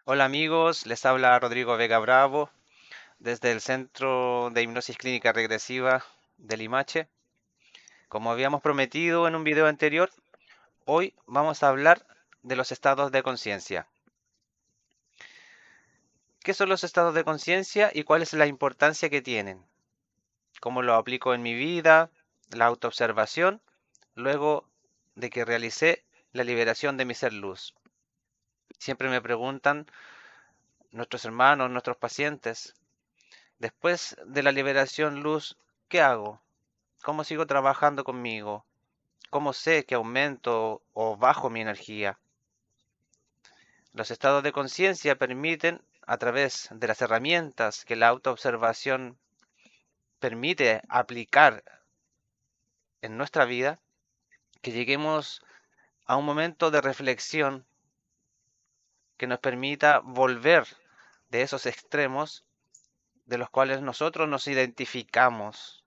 Hola amigos, les habla Rodrigo Vega Bravo desde el Centro de Hipnosis Clínica Regresiva de Limache. Como habíamos prometido en un video anterior, hoy vamos a hablar de los estados de conciencia. ¿Qué son los estados de conciencia y cuál es la importancia que tienen? ¿Cómo lo aplico en mi vida? La autoobservación, luego de que realicé la liberación de mi ser luz. Siempre me preguntan nuestros hermanos, nuestros pacientes, después de la liberación luz, ¿qué hago? ¿Cómo sigo trabajando conmigo? ¿Cómo sé que aumento o bajo mi energía? Los estados de conciencia permiten, a través de las herramientas que la autoobservación permite aplicar en nuestra vida, que lleguemos a un momento de reflexión que nos permita volver de esos extremos de los cuales nosotros nos identificamos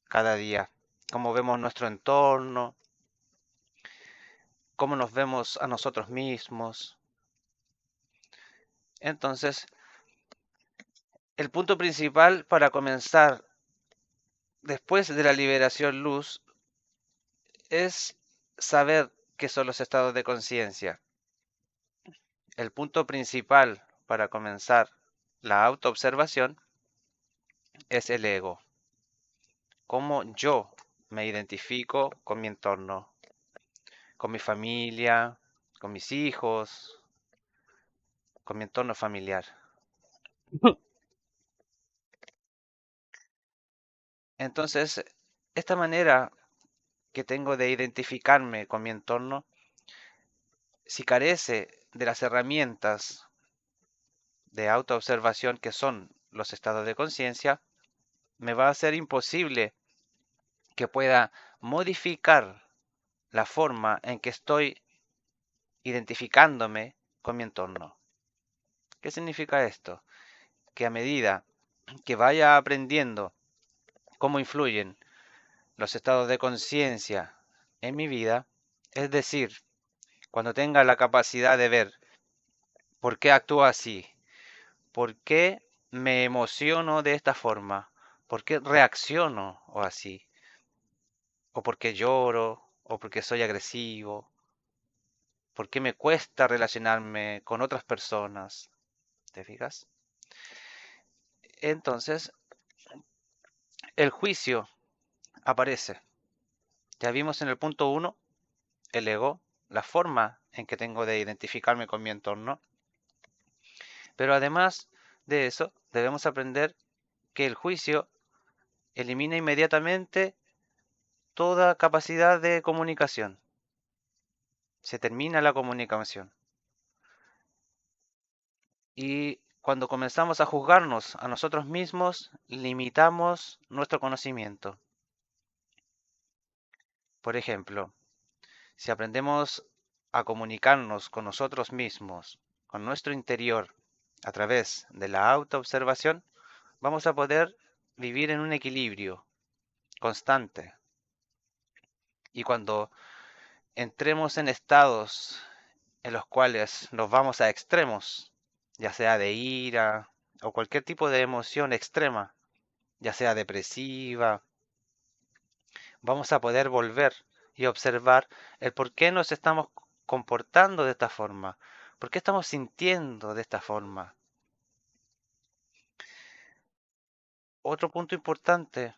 cada día, cómo vemos nuestro entorno, cómo nos vemos a nosotros mismos. Entonces, el punto principal para comenzar después de la liberación luz es saber qué son los estados de conciencia. El punto principal para comenzar la autoobservación es el ego. Cómo yo me identifico con mi entorno, con mi familia, con mis hijos, con mi entorno familiar. Entonces, esta manera que tengo de identificarme con mi entorno, si carece de las herramientas de autoobservación que son los estados de conciencia, me va a ser imposible que pueda modificar la forma en que estoy identificándome con mi entorno. ¿Qué significa esto? Que a medida que vaya aprendiendo cómo influyen los estados de conciencia en mi vida, es decir, cuando tenga la capacidad de ver por qué actúo así, por qué me emociono de esta forma, por qué reacciono o así, o porque lloro, o porque soy agresivo, por qué me cuesta relacionarme con otras personas. ¿Te fijas? Entonces, el juicio aparece. Ya vimos en el punto uno el ego, la forma en que tengo de identificarme con mi entorno. Pero además de eso, debemos aprender que el juicio elimina inmediatamente toda capacidad de comunicación. Se termina la comunicación. Y cuando comenzamos a juzgarnos a nosotros mismos, limitamos nuestro conocimiento. Por ejemplo, si aprendemos a comunicarnos con nosotros mismos, con nuestro interior, a través de la autoobservación, vamos a poder vivir en un equilibrio constante. Y cuando entremos en estados en los cuales nos vamos a extremos, ya sea de ira o cualquier tipo de emoción extrema, ya sea depresiva, vamos a poder volver y observar el por qué nos estamos comportando de esta forma, por qué estamos sintiendo de esta forma. Otro punto importante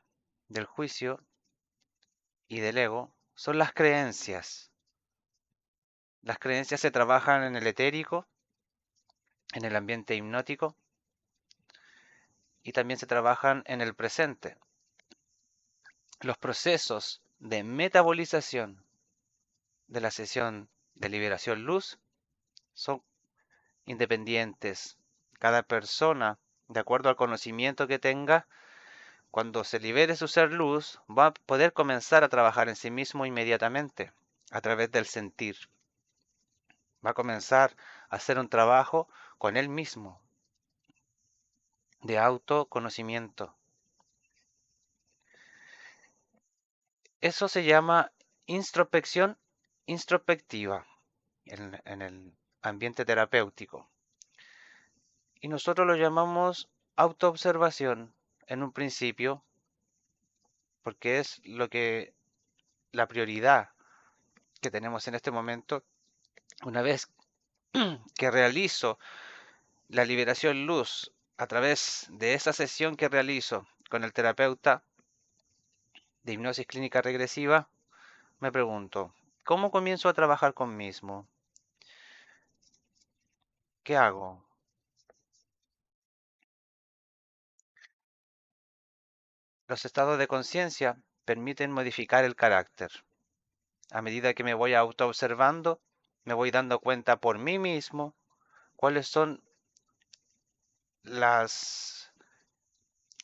del juicio y del ego son las creencias. Las creencias se trabajan en el etérico, en el ambiente hipnótico y también se trabajan en el presente. Los procesos de metabolización de la sesión de liberación luz son independientes. Cada persona, de acuerdo al conocimiento que tenga, cuando se libere su ser luz, va a poder comenzar a trabajar en sí mismo inmediatamente, a través del sentir. Va a comenzar a hacer un trabajo con él mismo, de autoconocimiento. Eso se llama introspección introspectiva en el ambiente terapéutico. Y nosotros lo llamamos autoobservación en un principio, porque es la prioridad que tenemos en este momento. Una vez que realizo la liberación luz a través de esa sesión que realizo con el terapeuta de hipnosis clínica regresiva, me pregunto, ¿cómo comienzo a trabajar con mismo? ¿Qué hago? Los estados de conciencia permiten modificar el carácter. A medida que me voy autoobservando, me voy dando cuenta por mí mismo cuáles son las,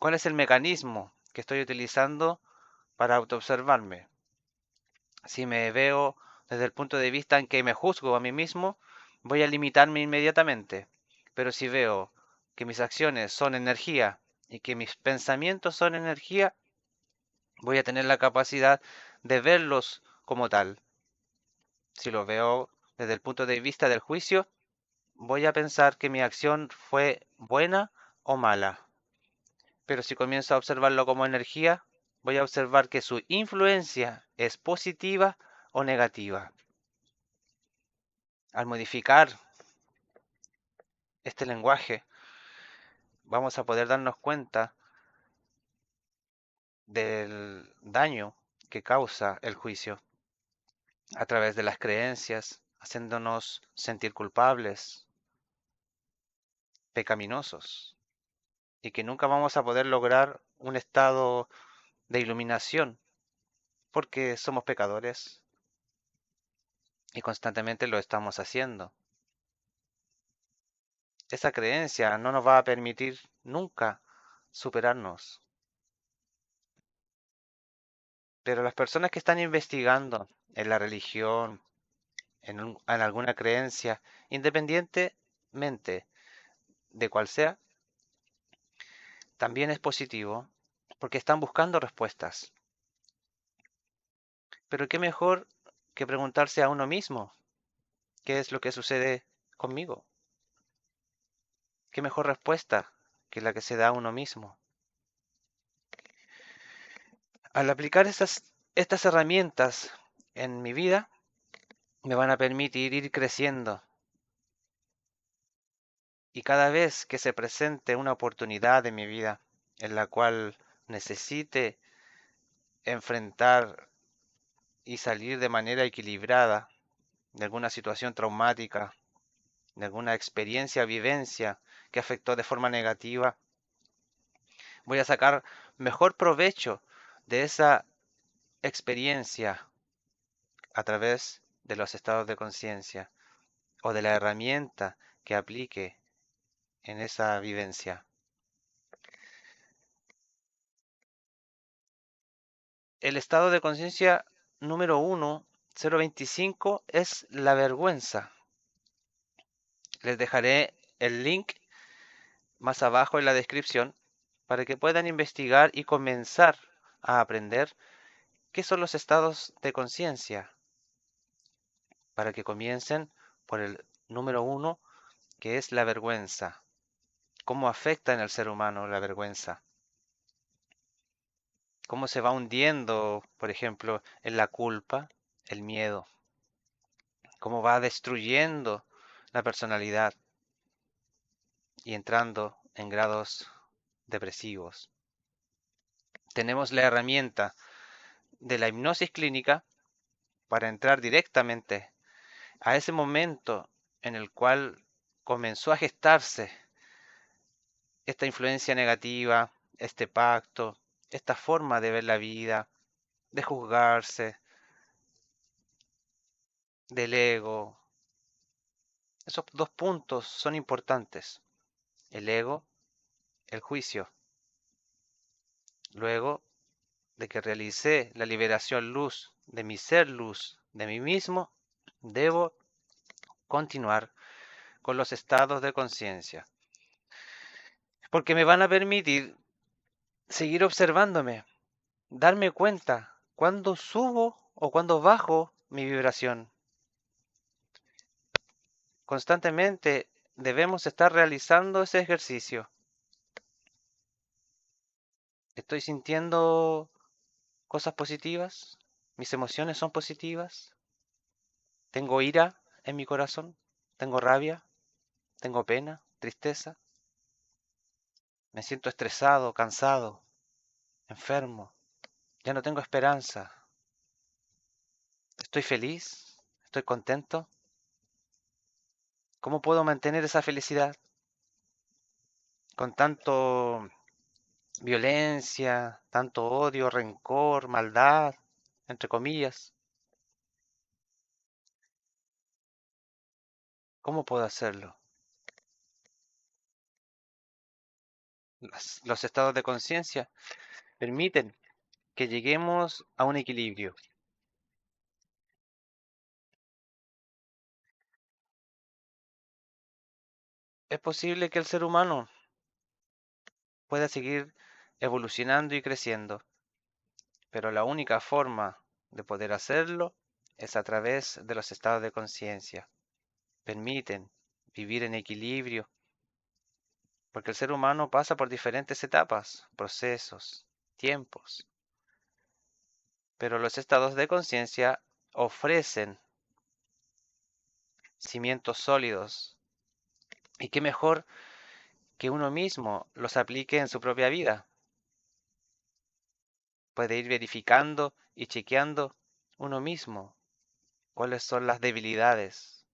cuál es el mecanismo que estoy utilizando para autoobservarme. Si me veo desde el punto de vista en que me juzgo a mí mismo, voy a limitarme inmediatamente. Pero si veo que mis acciones son energía y que mis pensamientos son energía, voy a tener la capacidad de verlos como tal. Si lo veo desde el punto de vista del juicio, voy a pensar que mi acción fue buena o mala. Pero si comienzo a observarlo como energía, voy a observar que su influencia es positiva o negativa. Al modificar este lenguaje, vamos a poder darnos cuenta del daño que causa el juicio a través de las creencias, haciéndonos sentir culpables, pecaminosos, y que nunca vamos a poder lograr un estado de iluminación porque somos pecadores y constantemente lo estamos haciendo. Esa creencia no nos va a permitir nunca superarnos. Pero las personas que están investigando en la religión, en alguna creencia, independientemente de cuál sea, también es positivo porque están buscando respuestas. Pero qué mejor que preguntarse a uno mismo qué es lo que sucede conmigo. Qué mejor respuesta que la que se da a uno mismo. Al aplicar estas herramientas en mi vida, me van a permitir ir creciendo. Y cada vez que se presente una oportunidad en mi vida en la cual necesite enfrentar y salir de manera equilibrada de alguna situación traumática, de alguna experiencia, vivencia que afectó de forma negativa, voy a sacar mejor provecho de esa experiencia a través de los estados de conciencia o de la herramienta que aplique en esa vivencia. El estado de conciencia número 1, 025, es la vergüenza. Les dejaré el link más abajo en la descripción para que puedan investigar y comenzar a aprender qué son los estados de conciencia, para que comiencen por el número 1, que es la vergüenza. ¿Cómo afecta en el ser humano la vergüenza? ¿Cómo se va hundiendo, por ejemplo, en la culpa, el miedo? ¿Cómo va destruyendo la personalidad y entrando en grados depresivos? Tenemos la herramienta de la hipnosis clínica para entrar directamente a ese momento en el cual comenzó a gestarse esta influencia negativa, este pacto, esta forma de ver la vida, de juzgarse, del ego. Esos dos puntos son importantes. El ego, el juicio. Luego de que realicé la liberación luz de mi ser luz, de mí mismo, debo continuar con los estados de conciencia. Porque me van a permitir seguir observándome, darme cuenta cuando subo o cuando bajo mi vibración. Constantemente debemos estar realizando ese ejercicio. ¿Estoy sintiendo cosas positivas? ¿Mis emociones son positivas? ¿Tengo ira en mi corazón? ¿Tengo rabia? ¿Tengo pena? ¿Tristeza? ¿Me siento estresado, cansado, enfermo? ¿Ya no tengo esperanza? ¿Estoy feliz? ¿Estoy contento? ¿Cómo puedo mantener esa felicidad con tanto violencia, tanto odio, rencor, maldad, entre comillas? ¿Cómo puedo hacerlo? Los estados de conciencia permiten que lleguemos a un equilibrio. Es posible que el ser humano pueda seguir evolucionando y creciendo, pero la única forma de poder hacerlo es a través de los estados de conciencia. Permiten vivir en equilibrio, porque el ser humano pasa por diferentes etapas, procesos, tiempos, pero los estados de conciencia ofrecen cimientos sólidos. Y qué mejor que uno mismo los aplique en su propia vida. Puede ir verificando y chequeando uno mismo cuáles son las debilidades,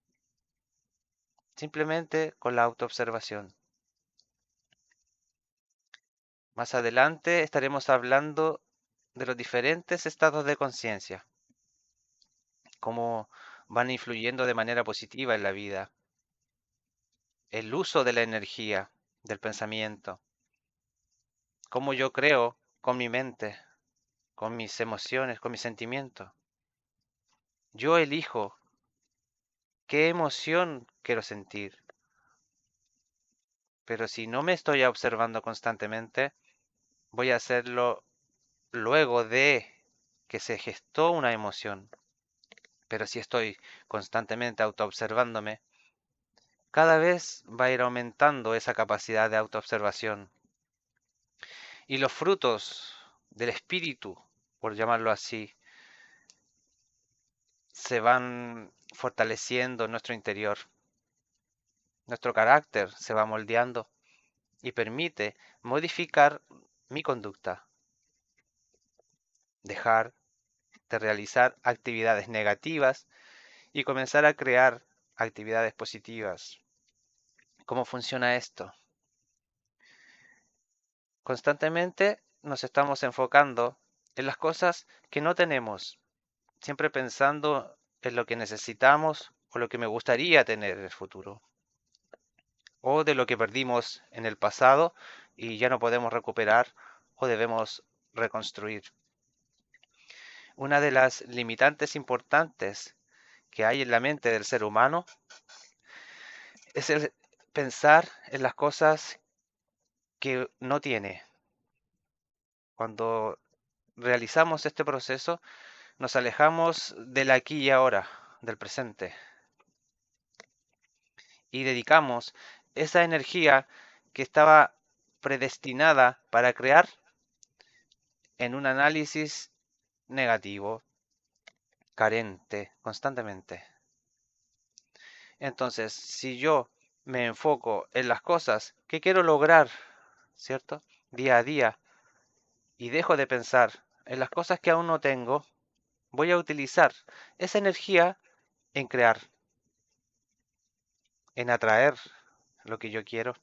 simplemente con la autoobservación. Más adelante estaremos hablando de los diferentes estados de conciencia, cómo van influyendo de manera positiva en la vida, el uso de la energía, del pensamiento, cómo yo creo con mi mente, con mis emociones, con mis sentimientos. Yo elijo qué emoción quiero sentir, pero si no me estoy observando constantemente, voy a hacerlo luego de que se gestó una emoción. Pero si estoy constantemente autoobservándome, cada vez va a ir aumentando esa capacidad de autoobservación. Y los frutos del espíritu, por llamarlo así, se van fortaleciendo en nuestro interior. Nuestro carácter se va moldeando y permite modificar mi conducta, dejar de realizar actividades negativas y comenzar a crear actividades positivas. ¿Cómo funciona esto? Constantemente nos estamos enfocando en las cosas que no tenemos, siempre pensando en lo que necesitamos o lo que me gustaría tener en el futuro, o de lo que perdimos en el pasado y ya no podemos recuperar o debemos reconstruir. Una de las limitantes importantes que hay en la mente del ser humano es el pensar en las cosas que no tiene. Cuando realizamos este proceso, nos alejamos del aquí y ahora, del presente, y dedicamos esa energía que estaba predestinada para crear en un análisis negativo, carente, constantemente. Entonces, si yo me enfoco en las cosas que quiero lograr, ¿cierto? Día a día, y dejo de pensar en las cosas que aún no tengo, voy a utilizar esa energía en crear, en atraer lo que yo quiero,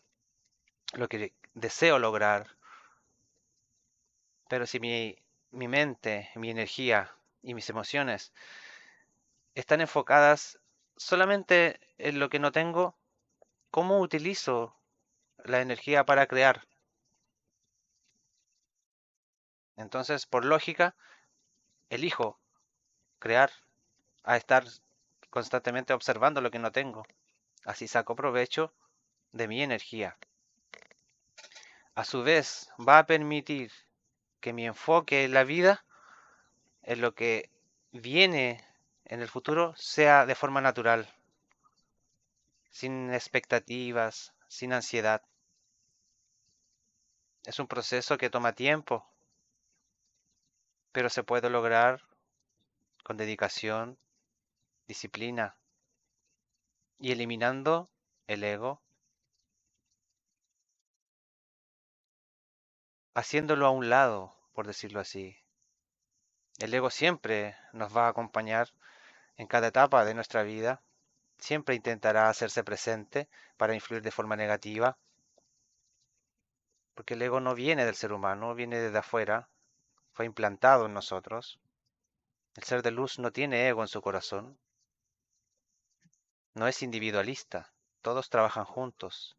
lo que deseo lograr. Pero si mi mente, mi energía y mis emociones están enfocadas solamente en lo que no tengo, ¿cómo utilizo la energía para crear? Entonces, por lógica, elijo crear a estar constantemente observando lo que no tengo. Así saco provecho de mi energía. A su vez, va a permitir que mi enfoque en la vida, en lo que viene en el futuro, sea de forma natural. sin expectativas, sin ansiedad. Es un proceso que toma tiempo, pero se puede lograr con dedicación, disciplina y eliminando el ego, haciéndolo a un lado, por decirlo así. El ego siempre nos va a acompañar en cada etapa de nuestra vida, siempre intentará hacerse presente para influir de forma negativa, porque el ego no viene del ser humano, viene desde afuera, fue implantado en nosotros. El ser de luz no tiene ego en su corazón, no es individualista, todos trabajan juntos.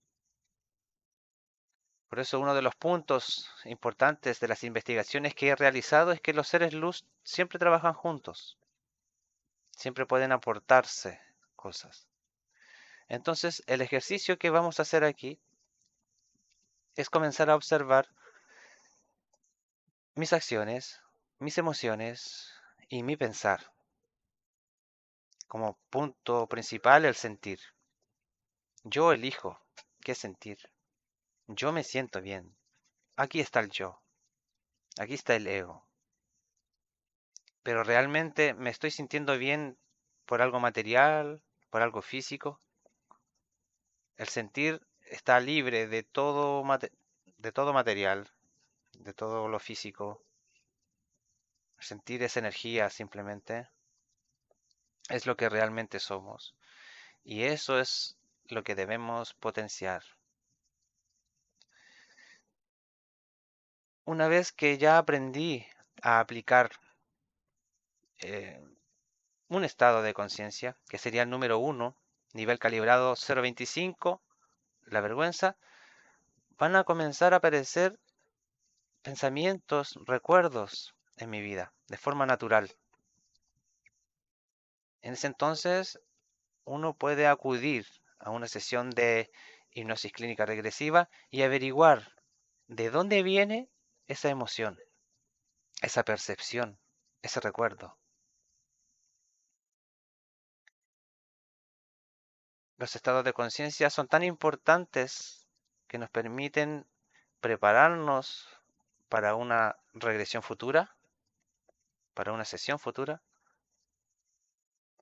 Por eso uno de los puntos importantes de las investigaciones que he realizado es que los seres luz siempre trabajan juntos, siempre pueden aportarse cosas. Entonces, el ejercicio que vamos a hacer aquí es comenzar a observar mis acciones, mis emociones y mi pensar. Como punto principal el sentir. Yo elijo qué sentir. Yo me siento bien. Aquí está el yo. Aquí está el ego. Pero realmente me estoy sintiendo bien por algo material, por algo físico. El sentir está libre de todo material, de todo lo físico. El sentir es energía simplemente. Es lo que realmente somos. Y eso es lo que debemos potenciar. Una vez que ya aprendí a aplicar eh, un estado de conciencia, que sería el número uno, nivel calibrado 0.25, la vergüenza, van a comenzar a aparecer pensamientos, recuerdos en mi vida, de forma natural. En ese entonces, uno puede acudir a una sesión de hipnosis clínica regresiva y averiguar de dónde viene esa emoción, esa percepción, ese recuerdo. Los estados de conciencia son tan importantes que nos permiten prepararnos para una regresión futura, para una sesión futura,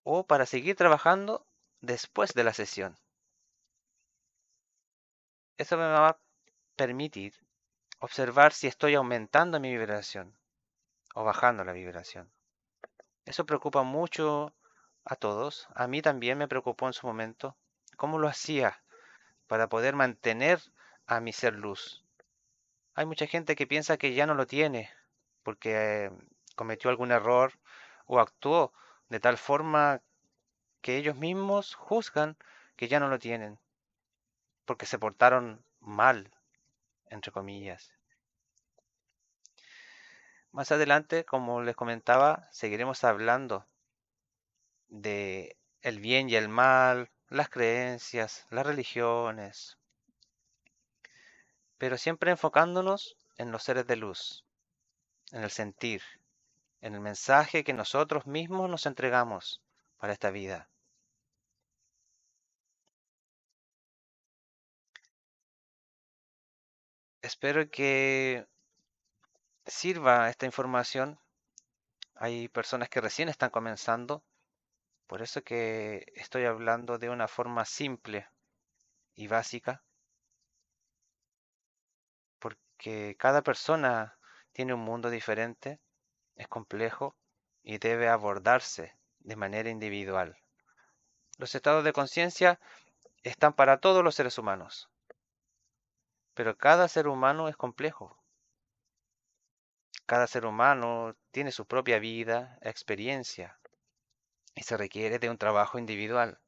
o para seguir trabajando después de la sesión. Eso me va a permitir observar si estoy aumentando mi vibración o bajando la vibración. Eso preocupa mucho a todos. A mí también me preocupó en su momento. ¿Cómo lo hacía para poder mantener a mi ser luz? Hay mucha gente que piensa que ya no lo tiene porque cometió algún error o actuó de tal forma que ellos mismos juzgan que ya no lo tienen porque se portaron mal, entre comillas. Más adelante, como les comentaba, seguiremos hablando de el bien y el mal, las creencias, las religiones, pero siempre enfocándonos en los seres de luz, en el sentir, en el mensaje que nosotros mismos nos entregamos para esta vida. Espero que sirva esta información. Hay personas que recién están comenzando, por eso que estoy hablando de una forma simple y básica, porque cada persona tiene un mundo diferente, es complejo y debe abordarse de manera individual. Los estados de conciencia están para todos los seres humanos, pero cada ser humano es complejo. Cada ser humano tiene su propia vida, experiencia, y se requiere de un trabajo individual,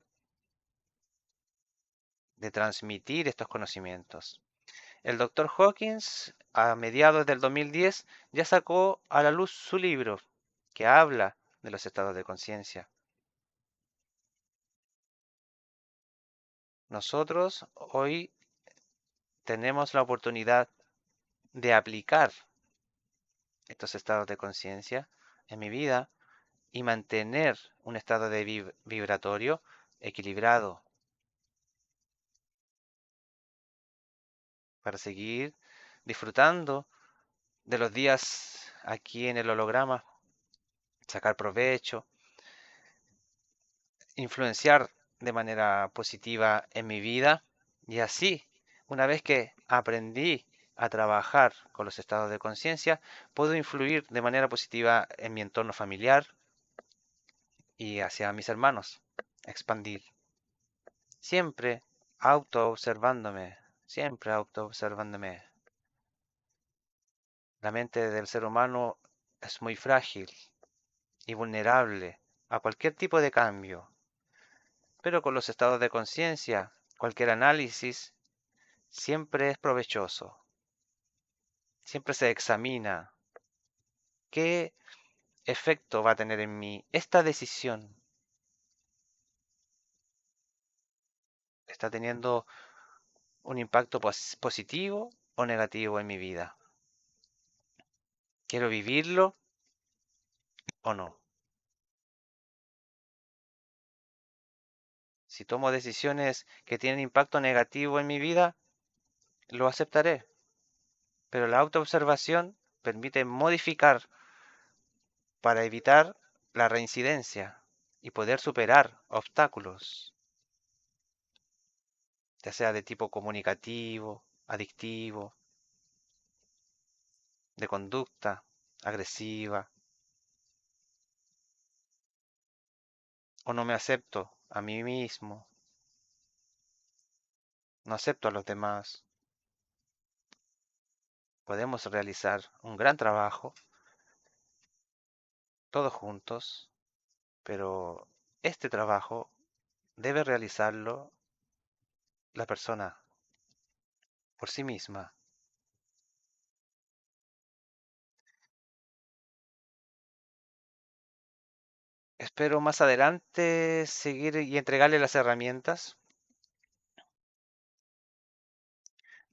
de transmitir estos conocimientos. El doctor Hawkins, a mediados del 2010, ya sacó a la luz su libro que habla de los estados de conciencia. Nosotros hoy tenemos la oportunidad de aplicar estos estados de conciencia en mi vida y mantener un estado de vibratorio equilibrado, para seguir disfrutando de los días aquí en el holograma, sacar provecho, influenciar de manera positiva en mi vida y así, una vez que aprendí a trabajar con los estados de conciencia, puedo influir de manera positiva en mi entorno familiar y hacia mis hermanos, expandir. Siempre siempre auto-observándome. La mente del ser humano es muy frágil y vulnerable a cualquier tipo de cambio, pero con los estados de conciencia, cualquier análisis siempre es provechoso. Siempre se examina qué efecto va a tener en mí esta decisión. ¿Está teniendo un impacto positivo o negativo en mi vida? ¿Quiero vivirlo o no? Si tomo decisiones que tienen impacto negativo en mi vida, lo aceptaré. Pero la autoobservación permite modificar para evitar la reincidencia y poder superar obstáculos, ya sea de tipo comunicativo, adictivo, de conducta agresiva, o no me acepto a mí mismo, no acepto a los demás. Podemos realizar un gran trabajo todos juntos, pero este trabajo debe realizarlo la persona por sí misma. Espero más adelante seguir y entregarle las herramientas.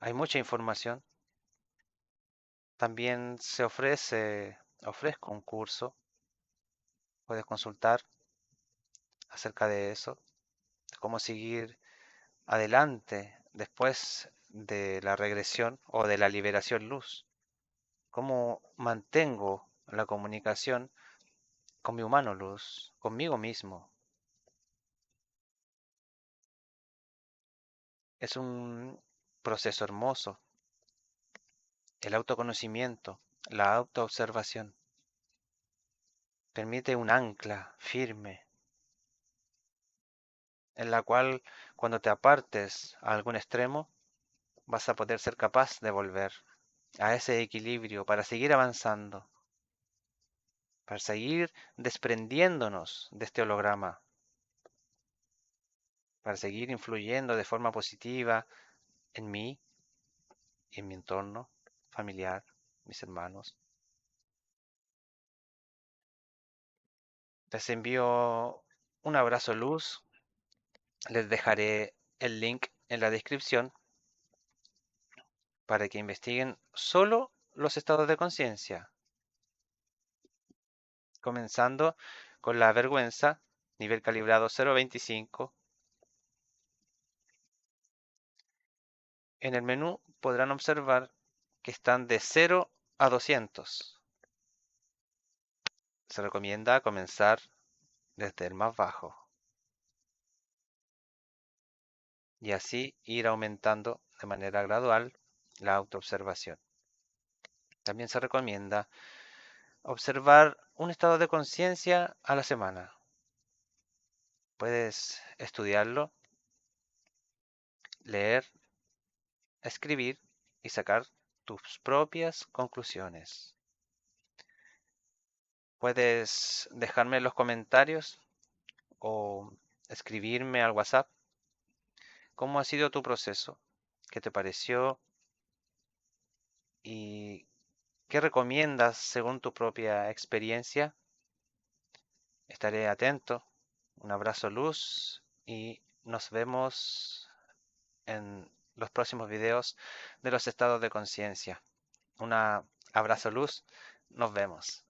Hay mucha información. También ofrezco un curso. Puedes consultar acerca de eso, de cómo seguir adelante después de la regresión o de la liberación luz. Cómo mantengo la comunicación con mi humano luz, conmigo mismo. Es un proceso hermoso. El autoconocimiento, la autoobservación, permite un ancla firme en la cual cuando te apartes a algún extremo vas a poder ser capaz de volver a ese equilibrio para seguir avanzando, para seguir desprendiéndonos de este holograma, para seguir influyendo de forma positiva en mí y en mi entorno familiar, mis hermanos. Les envío un abrazo luz, les dejaré el link en la descripción para que investiguen solo los estados de conciencia, comenzando con la vergüenza, nivel calibrado 0.25. En el menú podrán observar que están de 0 a 200. Se recomienda comenzar desde el más bajo y así ir aumentando de manera gradual la autoobservación. También se recomienda observar un estado de conciencia a la semana. Puedes estudiarlo, leer, escribir y sacar tus propias conclusiones. Puedes dejarme en los comentarios o escribirme al WhatsApp cómo ha sido tu proceso, qué te pareció y qué recomiendas según tu propia experiencia. Estaré atento. Un abrazo luz y nos vemos en los próximos videos de los estados de conciencia. Un abrazo luz. Nos vemos.